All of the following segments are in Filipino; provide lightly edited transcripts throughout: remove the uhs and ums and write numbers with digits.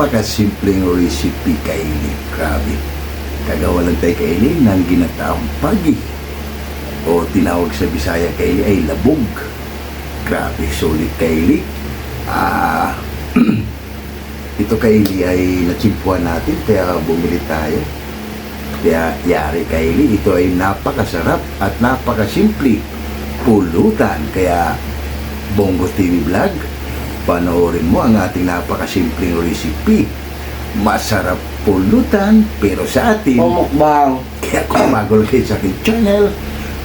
Napakasimpleng recipe kaili. Grabe. Kagawa lang tayo kaili ng ginataang pagi. O tinawag sa Bisaya kaili ay labog. Grabe, sulit kaili. Ito kaili ay natsimpuan natin kaya bumili tayo. Kaya yari kaili, ito ay napakasarap at napakasimple. Pulutan. Kaya Bongo TV Vlog, panoorin mo ang ating napakasimpleng recipe. Masarap pulutan, pero sa atin Pumukbang. kaya kung bago kayo sa aking channel,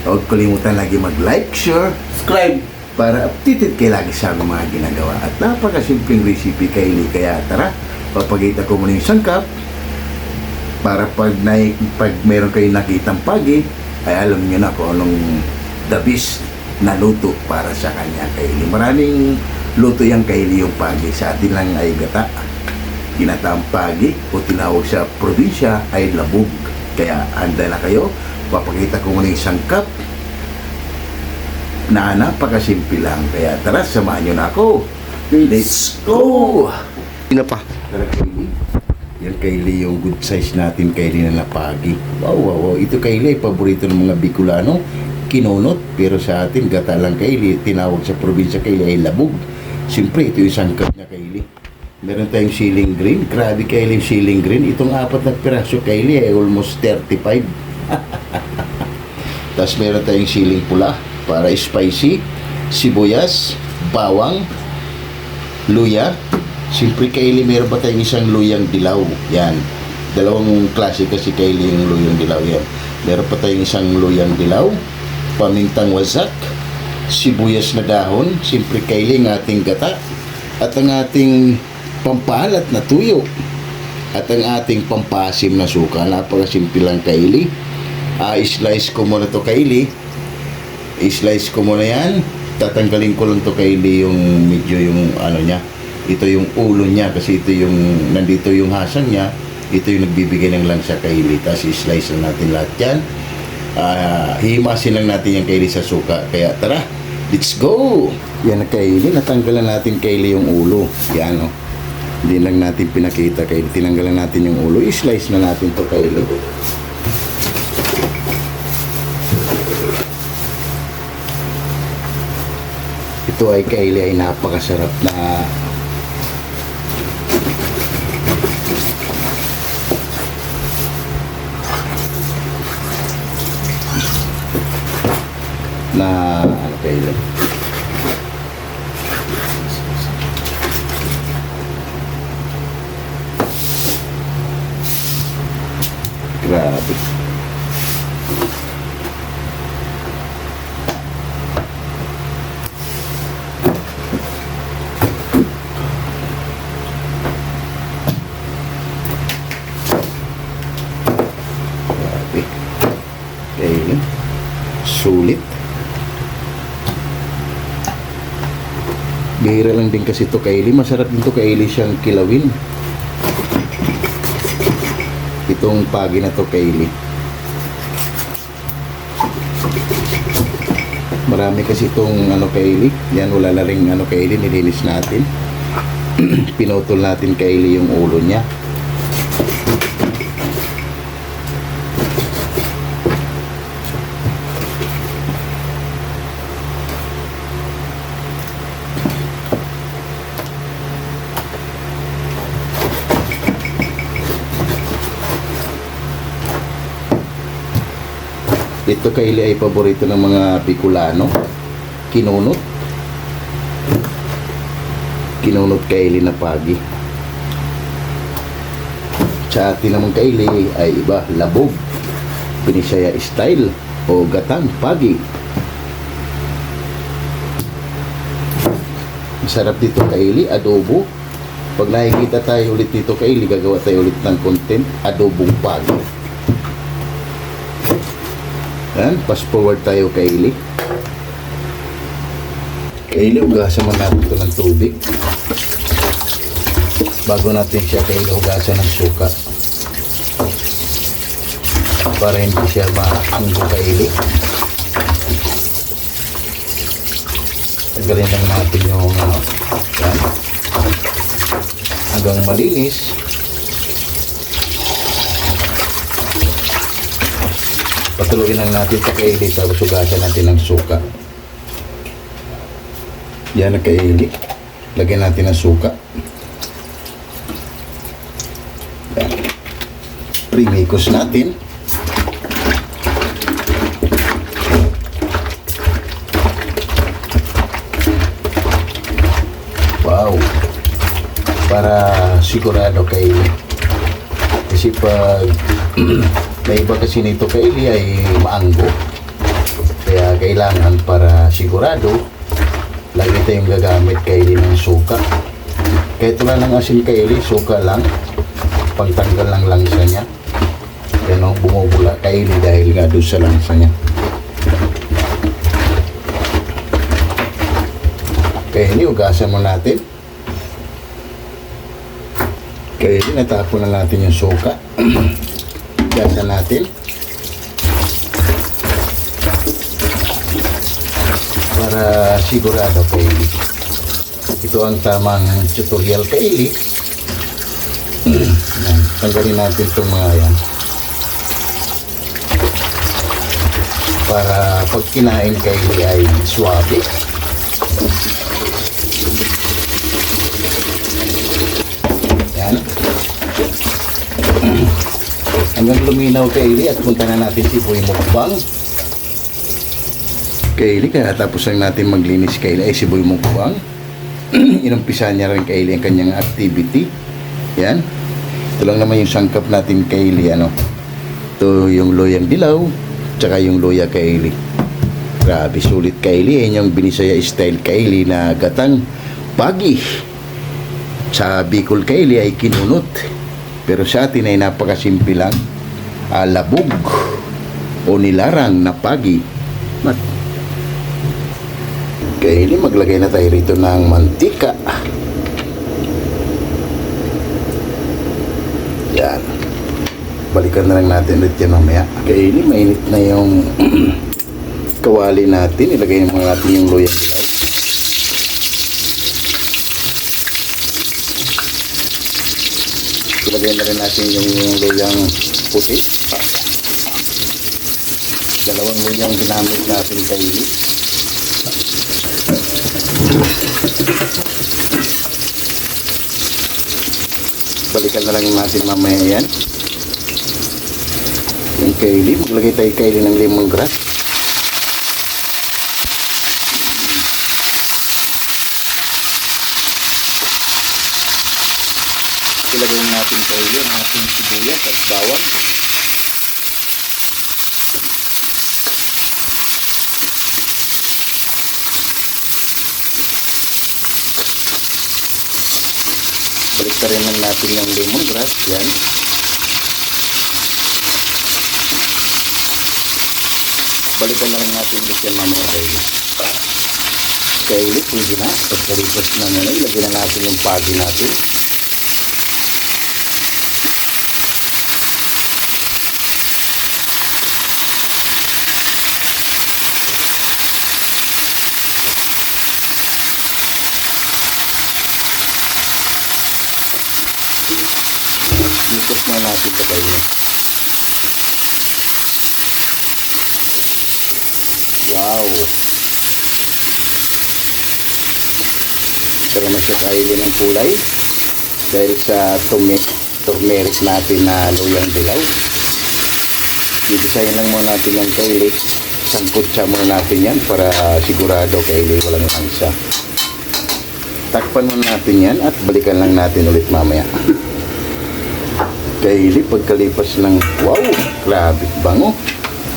huwag kalimutan lagi mag-like, share, Subscribe. para updated kayo lagi sa aming mga ginagawa. At napakasimpleng recipe kaili. Kaya tara, papakita ko muna yung sangkap para pag meron kayo nakitang pagi, ay alam nyo na kung anong the best na luto para sa kanya kaili. Maraming luto yung kaili yung pagi. Sa atin lang ay gata. Ginataang pagi o tinawag sa probinsya ay labog. Kaya handa na kayo. Papakita ko muna yung sangkap na napakasimple lang. Kaya tara, samahan nyo na ako. Let's go! Sino pa? Tara kaili. Yan kaili yung good size natin kaili na napagi. Wow, wow, wow. Ito kaili ay paborito ng mga Bicolano. Kinunot. Pero sa atin gata lang kaili. Tinawag sa probinsya kaili ay labog. Siyempre ito yung sangkap niya kaili. Meron tayong ceiling green. Grabe kaili yung ceiling green. Itong apat na piraso kaili ay almost 35. Tapos meron tayong ceiling pula para spicy, sibuyas, bawang, luya. Siyempre kaili, meron pa tayong isang luyang dilaw. Yan. Dalawang klase kasi kaili yung luyang dilaw yan. Meron pa tayong isang luyang dilaw, pamintang wasak, sibuyas na dahon, siyempre kaili ang ating gata, at ang ating pampalat na tuyo, at ang ating pampasim na suka. Napakasimple lang kaili. I-slice ko muna to kaili. I-slice ko muna yan. Tatanggalin ko lang to kaili yung medyo yung ano niya. Ito yung ulo niya kasi ito yung nandito yung hasang niya. Ito yung nagbibigay ng lansa kaili. Tapos i-slice lang natin lahat yan. Hihimasin lang natin yung kaili sa suka. Kaya tara, let's go! Yan na kaili. Natanggalan natin kaili yung ulo. Yan o. Hindi lang natin pinakita kaili. Tinanggalan natin yung ulo. I-slice na natin to kaili. Ito ay kaili ay napakasarap na ano kaili. Grabe. Kaili. Sulit. Bihira lang din kasi ito kaili. Masarap din ito kaili siyang kilawin. Itong pagi na to kaili. Marami kasi itong ano kaili. Yan, wala na rin ano kaili. Nilinis natin. Pinutol natin kaili yung ulo niya. Ito kaili ay paborito ng mga Bicolano. Kinunot. Kinunot kaili na pagi. Sa atin naman kaili ay iba, labog, Binisaya style o gatang pagi. Masarap dito kaili, adobo. Pag nakikita tayo ulit dito kaili, gagawa tayo ulit ng content, adobong pagi. Yan, fast forward tayo kaili. Kaili, ugasan mo natin ito ng tubig. Bago natin siya kaili, ugasan ng suka. Para hindi siya maanggo kaili. Tanggalin lang natin yung yan. hanggang malinis. Patuloyin lang natin sa kaili, tapos hugasan natin ng suka. Yan ang kaili. Lagyan natin ng suka. Yan. Primikos natin. Wow. Para sigurado kaili. Kasi pag may iba kasi nito kaili ay maanggo. Kaya kailangan para sigurado, lagi tayong gagamit kaili ng suka. Kahit wala ng asin kaili, suka lang. Pagtanggal ng langsa niya. Yan o, bumubula kaili dahil nga doon sa langsa niya. Kaili, ugasan mo natin. Kaili, natapon na natin yung suka. Ugasan natin. Para sigurado kaili. Ito ang tamang tutorial kaili. Tanggalin natin itong mga yan. Para pag kinain kaili ay swabe. Yan. Hanggang luminaw kaili at punta na natin si Boy Mukbang. Kaili, kaya tapos lang natin maglinis kaili ay si Boy Mukbang. Inumpisa niya rin kaili ang kanyang activity. Yan. Ito lang naman yung sangkap natin kaili, ano. Ito yung loyang dilaw, tsaka yung loya kaili. Grabe, sulit kaili. Yan yung Binisaya style kaili na gatang pagi. Sa Bicol kaili ay kinunot. Pero sa atin ay napakasimple lang. Labog o nilarang na pagi. Kaili, maglagay na tayo rito ng mantika. Yan. Balikan na lang natin ulit yan mamaya. Kaili, mainit na yung kawali natin. Ilagay naman natin yung loyang dilaw. Ilagay na rin natin yung loyang puti. Dalawang loyang ginamit natin kaili. Balikan na lang natin mamaya yan. Yung kaili, maglagay tayo kaili ng lemongrass. Ilagay natin kaili ang ating sibuyas at bawang. Balikan rin lang natin yung lemongrass. Yan. Balikan na rin natin ulit yan mamaya kaili. Kaili, pwede na. Pagkalipas na nila, ilagay na natin yung pagi natin. Ikot na natin sa kaili. Wow! Pero na siya kaili ng kulay dahil sa turmeric natin na loyang dilaw. Gigisahin lang muna natin yung kaili. Sangkutsa muna natin yan para sigurado kaili walang langsa. Takpan muna natin yan at balikan lang natin ulit mamaya. Kaili, pagkalipas ng wow, grabe bango.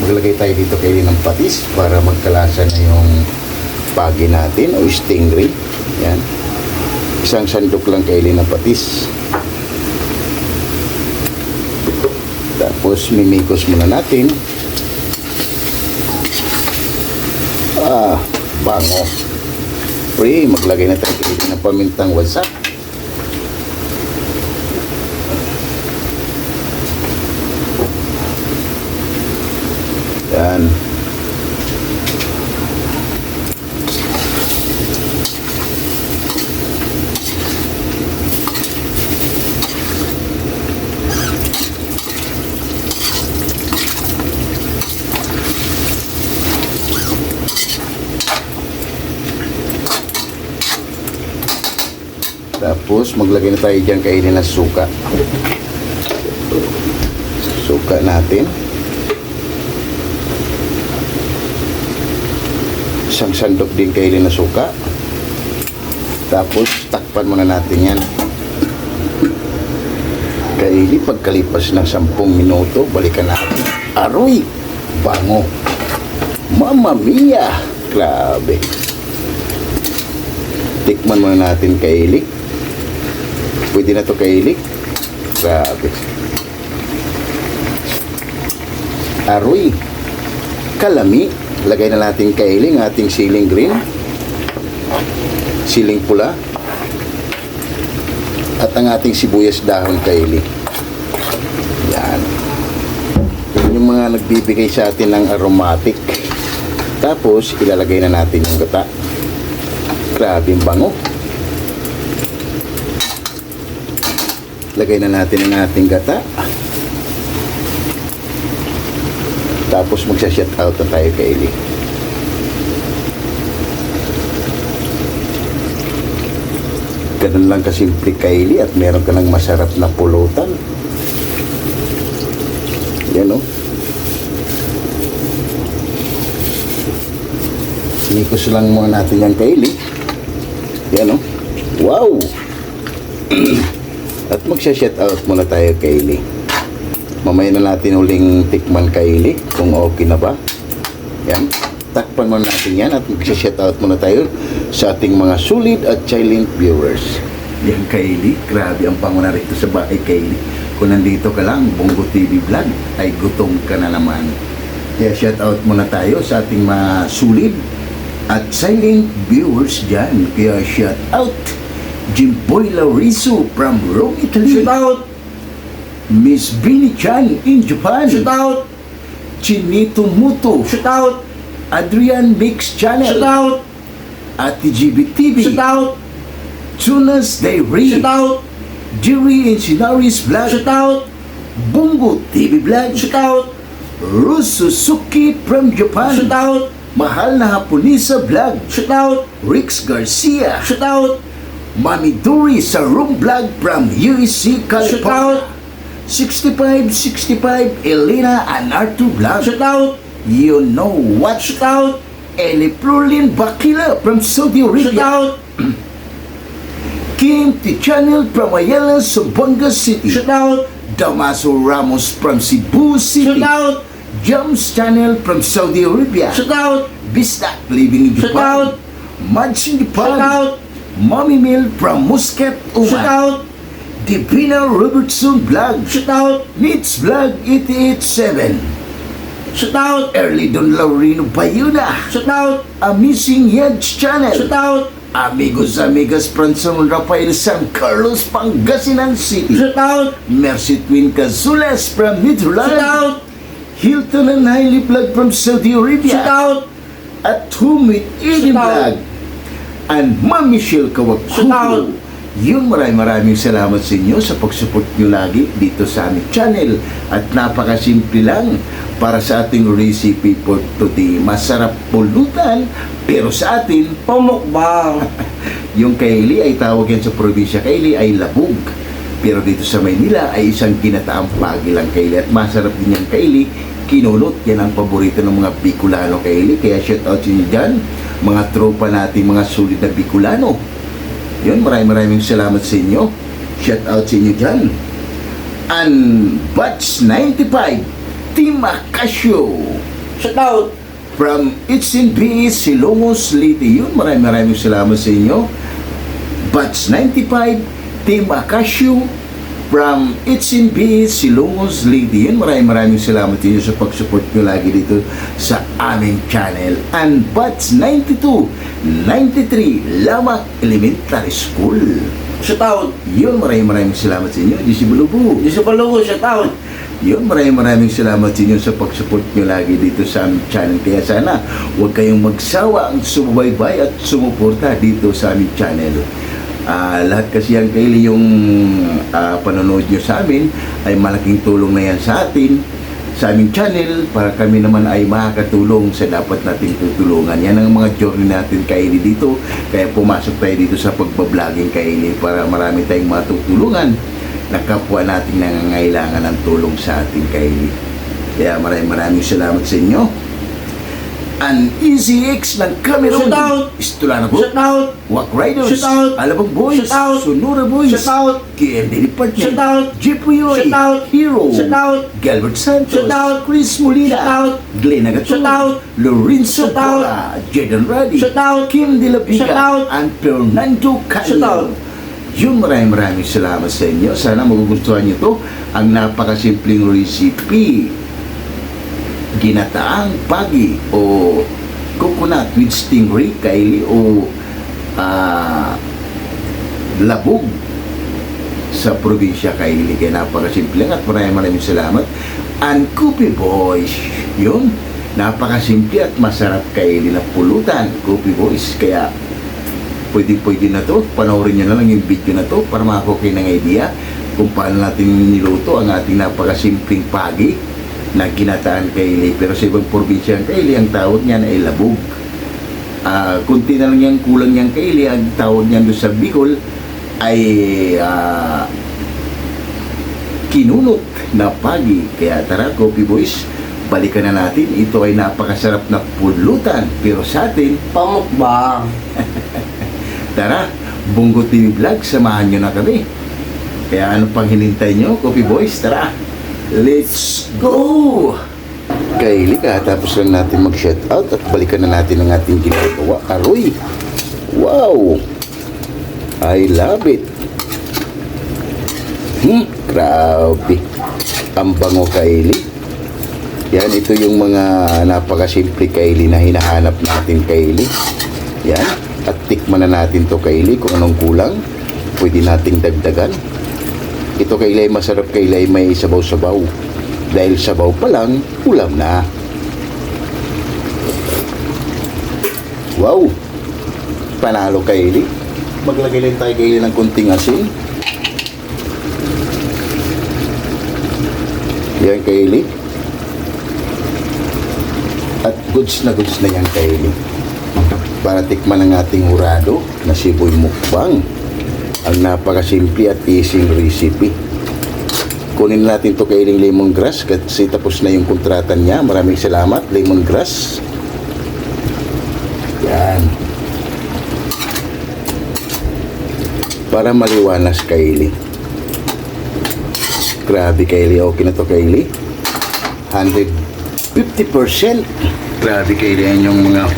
Maglagay tayo dito kaili ng patis para magkalasa na yung pagi natin o stingray. Yan. Isang sandok lang kaili ng patis. Tapos mimikos muna natin. Bango. Pre, maglagay na tayo kaili ng pamintang wasak. Yan. Tapos, maglagay na tayo dyan kainin ng suka. Suka natin. Isang sandok din kainin ng suka. Tapos, takpan muna natin yan. Kaili, pagkalipas ng 10 minuto, balikan natin. Aroy! Bango! Mamma mia! Grabe! Tikman muna natin kaili. Pwede na to kaili. Grabe! Aroy! Kalami! Lagay na natin kaili ng ating siling green. Siling pula at ang ating sibuyas dahon kaili. Yan. Yan yung mga nagbibigay sa atin ng aromatic. Tapos ilalagay na natin yung gata. Grabe yung bango. Lagay na natin ang ating gata. Tapos magsa-shout out na tayo kaili. Ganun lang kasimple kaili at meron ka ng masarap na pulutan. Yan o. Sinikos lang muna natin yung kaili. Yan o. Wow! At magsha-shout out muna tayo kaili. Mamaya na natin uling tikman kaili kung okay na ba. Yan. Takpan muna natin yan at magsha-shoutout muna tayo sa ating mga solid at silent viewers. Yan kaili, grabe ang panguna rito sa bahay kaili. Kung nandito ka lang, Bongo TV Vlog, ay gutom ka na naman. Kaya shoutout muna tayo sa ating mga solid at silent viewers dyan. Kaya shoutout Jimboy Lauriso from Rome, Italy. Shoutout Miss Bini Chan in Japan. Shoutout Chinito Muto. Shoutout Adrian Mix Channel. Shoutout Ate GBTV. Shoutout Tunas Diary. Shoutout Jerry and Shinaris Vlog. Shoutout Bongo TV Vlog. Shoutout Rus Suzuki from Japan. Shoutout Mahal na Haponisa Vlog. Shoutout Rix Garcia. Shoutout Mami Dory sa Room Vlog from USC, California. 6565 Elena and Arthur Vlog. Shoutout You know what? Shoutout Eli Prolin Bakila from Saudi Arabia. Shoutout Kim T. Channel from Ayala, Sumbanga City. Shoutout Damaso Ramos from Cebu City. Shoutout Jams Channel from Saudi Arabia. Shoutout Bistak living in Japan. Shoutout Mads in Japan. Shoutout Mommy Mill from Muscat, Oman. Shoutout Divina Robertson Vlog. Shoutout Meets Vlog 887. Shoutout Early Don Laurino Bayuna. Shoutout Amazing Yeds Channel. Shoutout Amigos Amigas Franson Rafael San Carlos Pangasinan City. Shoutout Mercy Twin Cazulas from Midland. Shoutout Hilton and Hailey Vlog from Saudi Arabia. Shoutout At Humit Eddie Shoutout. Vlog. And Ma'am Michelle Shoutout. Kawakubo. Yung maraming salamat sa inyo sa pagsupport nyo lagi dito sa aming channel. At napakasimple lang para sa ating recipe for today. Masarap pulutan, pero sa atin, pamukbang. yung kaili ay tawag yan sa probinsya. Kaili ay labog. Pero dito sa Maynila ay isang ginataang pagi lang kaili. At masarap din yung kaili. Kinulot, yan ang paborito ng mga Bicolano kaili. Kaya shout out sa inyo dyan, mga tropa natin, mga sulit na Bicolano. Yun, maraming salamat sa inyo. Shout out sa inyo dyan. And Batch 95, Team Acasio. Shoutout From HNB Silongos, Leyte. Yun, maraming salamat sa inyo. Batch 95, Team Acasio. From HNB Silongos, Leyte. Yun, maraming salamat sa inyo sa pag-support nyo lagi dito sa aming channel. And Batch 92, 93, Lamak Elementary School. Shoutout Yun, maraming salamat sa inyo. Disi Bulubu. Dito pa lugo, shoutout Yun, maraming salamat sa inyo sa pag-support nyo lagi dito sa aming channel. Kaya sana, huwag kayong magsawa ang sumubaybay at sumuporta dito sa aming channel. Lahat kasi yan kaili yung panonood nyo sa amin ay malaking tulong na yan sa atin sa aming channel para kami naman ay makakatulong sa dapat nating tutulungan. Yan ang mga journey natin Kaili dito. Kaya pumasok tayo dito sa pagbabloging Kaili para marami tayong matutulungan na kapwa nating nangangailangan ng tulong sa ating Kaili. Kaya maraming salamat sa inyo. An Easy X ng Cameroon. Shout out! Istulana po. Shout out! Walk Riders. Shout out! Alabang Boys. Shout out! Sonora Boys. Shout out! KMD Department. Shout out! Jepoyoy. Shout out! Hero. Shout out! Gilbert Santos. Shout out! Chris Molina. Shout out! Glenn Agaton. Shout out! Lorenzo Shout out! Pora. Jaden Radi. Shout out! Kim De La Pica. Shout out! And Fernando Shout out! Calio. Yun, maraming salamat sa inyo. Sana magugustuhan nyo to. Ang napakasimpleng recipe. Ginataang pagi o coconut with stingray Kaili o labog sa probinsya Kaili. Kaya napakasimple at maraming salamat. And Coffee Boys, yun, napakasimple at masarap Kaili na pulutan, Coffee Boys. Kaya pwede na to, panoorin nyo na lang yung video na to para makakuha kayo ng idea kung paano natin niluto ang ating napakasimpleng pagi na ginataan Kaili. Pero sa ibang probinsya ang Kaili, ang tawag niyan ay labog. Kunti na lang yung kulang niyang Kaili, ang tawag niyan doon sa Bicol ay kinunot na pagi. Kaya tara, Coffee Boys, balikan na natin. Ito ay napakasarap na pulutan, pero sa atin, Pamukbang! tara, Bungo TV Vlog, samahan nyo na kami. Kaya ano pang hinintay nyo, Coffee Boys? Tara, let's go! Kaili, tapos lang natin mag-shoutout at balikan na natin ang ating ginagawa. Aroy! Wow! I love it! Grabe! Ang bango Kaili. Yan, ito yung mga napakasimple Kaili na hinahanap natin Kaili. Yan, at tikman na natin to Kaili kung anong kulang. Pwede nating dagdagan. Ito Kaili ay masarap Kaili, may sabaw-sabaw. Dahil sabaw pa lang, ulam na. Wow! Panalo Kaili. Maglagay lang tayo Kaili ng kunting asin. Yan Kaili. At goods na yan Kaili. Para tikman ang ating hurado na Siboy Mukbang. Ang napakasimple at easy recipe. Kunin natin to Kaili lemongrass kasi tapos na yung kontrata niya. Maraming salamat lemongrass. Yan. Para maliwanas Kaili. Grabe Kaili, okay na to Kaili. 150%. Grabe Kaili, yan yung mga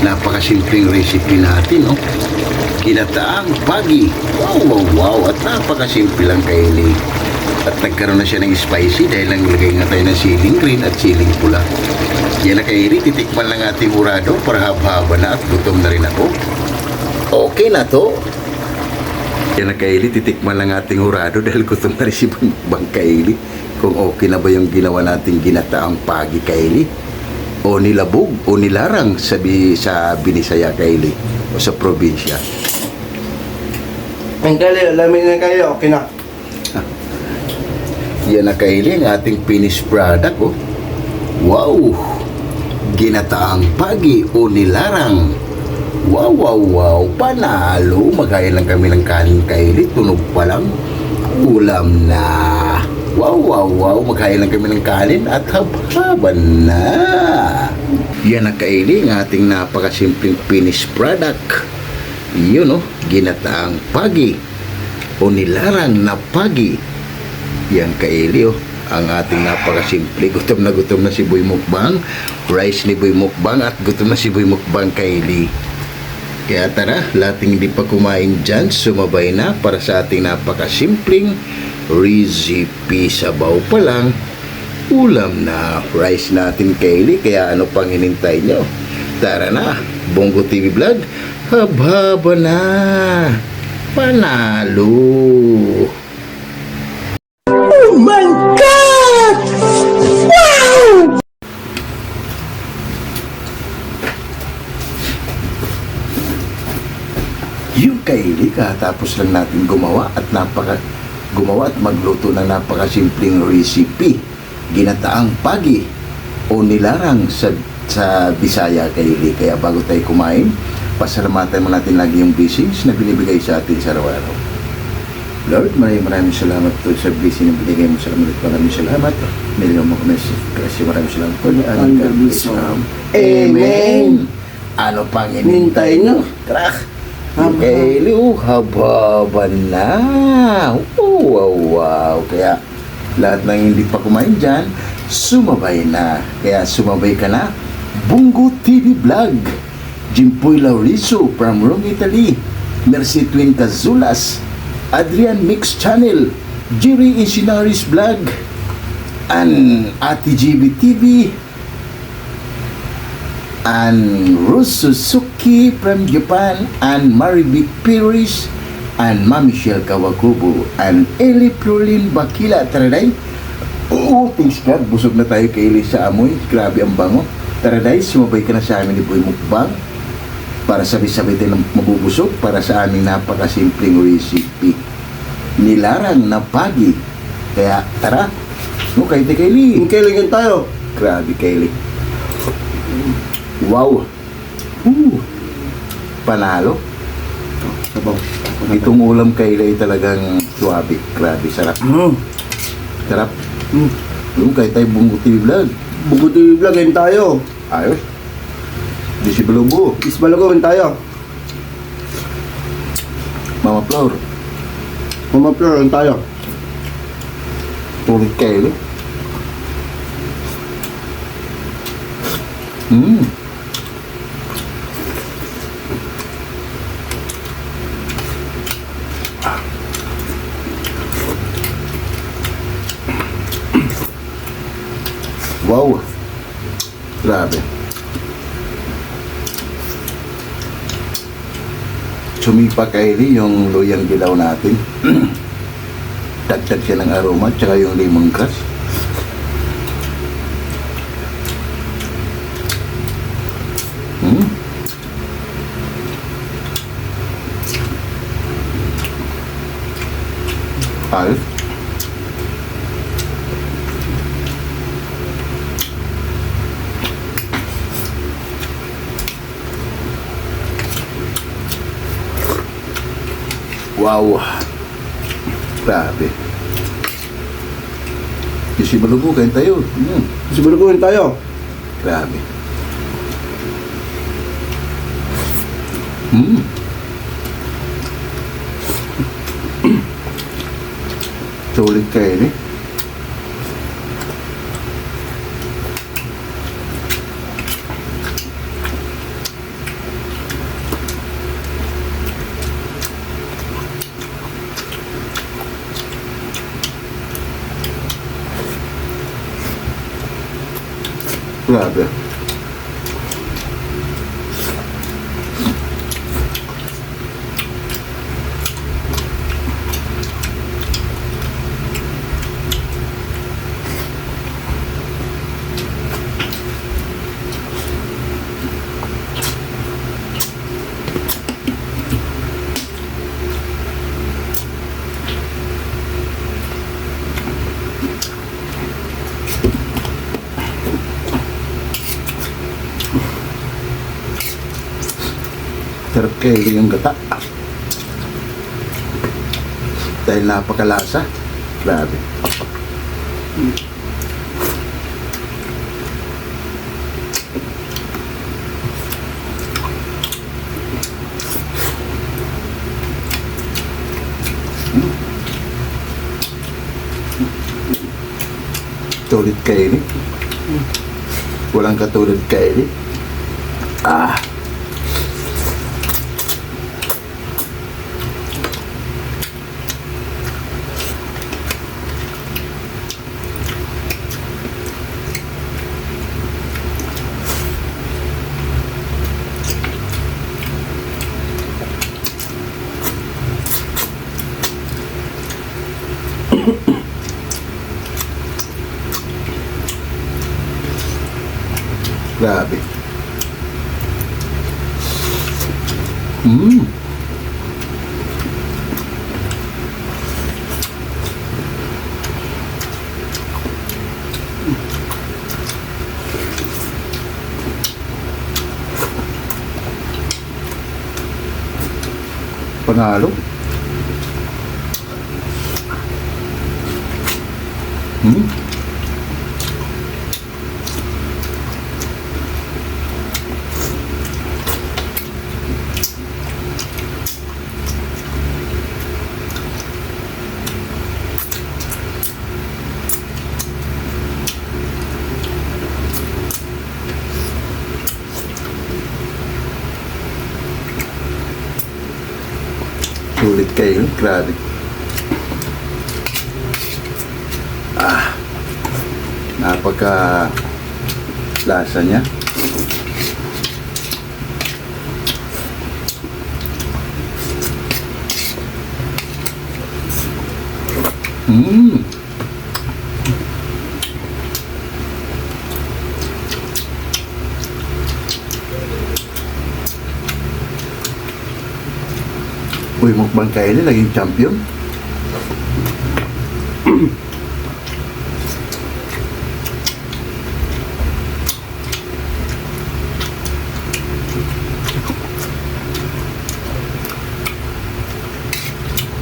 napakasimpleng recipe natin, no? Ginataang pagi. Wow. At napakasimple lang Kaili. At nagkaroon na siya ng spicy dahil naglagay nga tayo ng siling green at siling pula. Yan na Kaili, titikman lang ating hurado para haba-haba na at gutom na rin ako. Okay na to. Yan na Kaili, titikman lang ating hurado dahil gutom na rin si Bang Kaili. Kung okay na ba yung ginawa nating ginataang pagi Kaili. O nilabog o nilarang sabi sa Binisaya Kaili o sa probinsya. Ang gali, alamin na kayo, okay na. Yan na Kaili, ang ating finished product, oh. Wow! Ginataang pagi o nilarang. Wow! Panalo! Magaya lang kami ng kanin Kaili, tunog pa lang. Ulam na. Wow! Magaya lang kami ng kanin at hababan na. Yan na Kaili, ang ating napakasimpleng finished product. Yun, oh, ginataang pagi o nilarang na pagi. Yan Kaili, oh, ang ating napakasimple. Gutom na si Boy Mukbang. Rice ni Boy Mukbang at gutom na si Boy Mukbang Kaili. Kaya tara, lating hindi pa kumain dyan, sumabay na para sa ating napakasimpleng recipe. Sabaw pa lang, ulam na. Rice natin Kaili, kaya ano pang hinintay nyo? Tara na, Bungo TV Vlog, haba na. Panalo. Oh my God! Wow! Yung Kaili, katapos lang natin gumawa at magluto ng napakasimpleng recipe ginataang pagi o nilarang sa Bisaya Kaili. Kaya bago tayo kumain, pasalamatan mo natin lagi yung blessings na binibigay sa atin sa araw-araw. Lord, maraming salamat po sa blessing na binigay mo sa amin. Maraming salamat. Niligaw mo kami kasi maraming salamat po. Amen. Ano pang inintay nyo? Tara. Kaili, haba na. Wow. Kaya lahat ng hindi pa kumain dyan, sumabay na. Kaya sumabay ka na. Bungo TV Vlog. Jimpoy Laurizo from Rome, Italy. Mercy Twin Cazulas. Adrian Mix Channel. Jerry Isinaris Vlog. And Ate GB TV. And Rose Suzuki from Japan. And Maribik Piris. And Mami Michelle Kawakubo. And Eli Florlin Bakila. Taraday. Oo, thanks God. Busog na tayo kay Eli sa amoy. Grabe ang bango. Taraday, sumabay ka na sa amin ni Boy Mukbang para sabay-sabay tayo mabubusog para sa aming napakasimpleng recipe. Nilarang na pagi. Kaya, tara. No, kahit Kylie. Kailangan tayo. Grabe, Kylie. Wow. Panalo. Sabaw. Itong ulam Kylie talagang suwabe. Grabe, sarap. Sarap. No, kahit tayo Bungo TV Vlog. Bungo TV Vlog, ganyan tayo. Ayos. Di si Balubo. Isbalago, ganyan tayo. Mama Flor. Mama Flor, ganyan tayo. Ulit Kylie. Wow. Grabe. Sumipa Kylie yung luyang dilaw natin. Dagdag siya ng aroma tsaka yung lemongrass. Ayos. Wow. Grabe. Kasi malubugan tayo. Isbalago, ganyan tayo. Grabe. Sulit kayo eh. Grabe. Sarap kayo yung gata. Dahil napakalasa. Grabe. Tulad kayo ni. Walang katulad kayo ni. Grabe. panghalo. Hmm? Sulit kayo, grabe. Napaka lasa niya. Mmm. Uy, mukbang kaili, naging champion.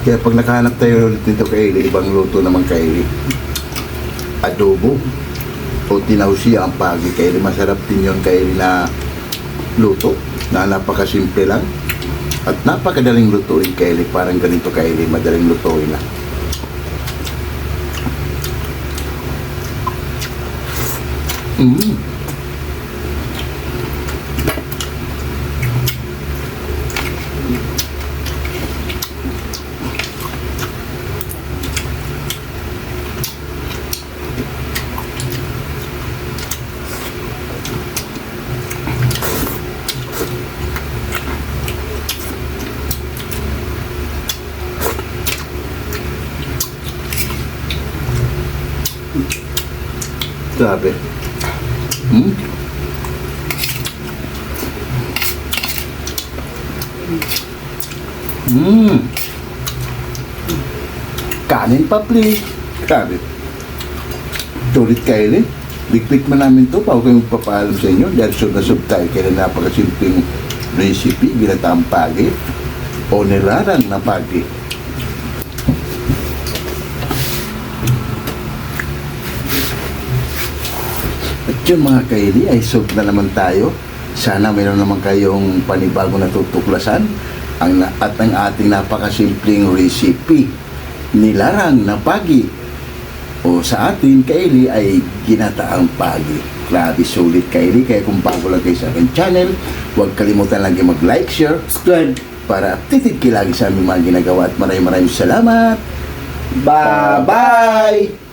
Kaya pag nakahanap tayo ulit nito kaili, ibang luto naman kaili. Adobo o tinausiya ang pagi kaili. Masarap din yun kaili na luto na napakasimple lang at napakadaling lutuin kaili. Parang ganito kaili, madaling lutuin na. Grabe. Kanin pa, please. Grabe. Tulit kayo eh. Bigpit mo namin to. Bago kayo magpapaalam sa inyo. Dahil sub na sub tayo. Kaya napakasimpleng recipe. Ginataang pagi. O nilarang na pagi. At yun mga kaili, ay sub na naman tayo. Sana mayroon naman kayong panibago na tutuklasan at ang ating napakasimpleng recipe, nilarang na pagi. O sa atin kaili ay ginataang pagi. Grabe, sulit kaili. Kaya kung bago lang kayo sa aking channel, huwag kalimutan lagi mag-like, share, subscribe para updated kayo lagi sa aming mga ginagawa. At maraming salamat. Bye-bye!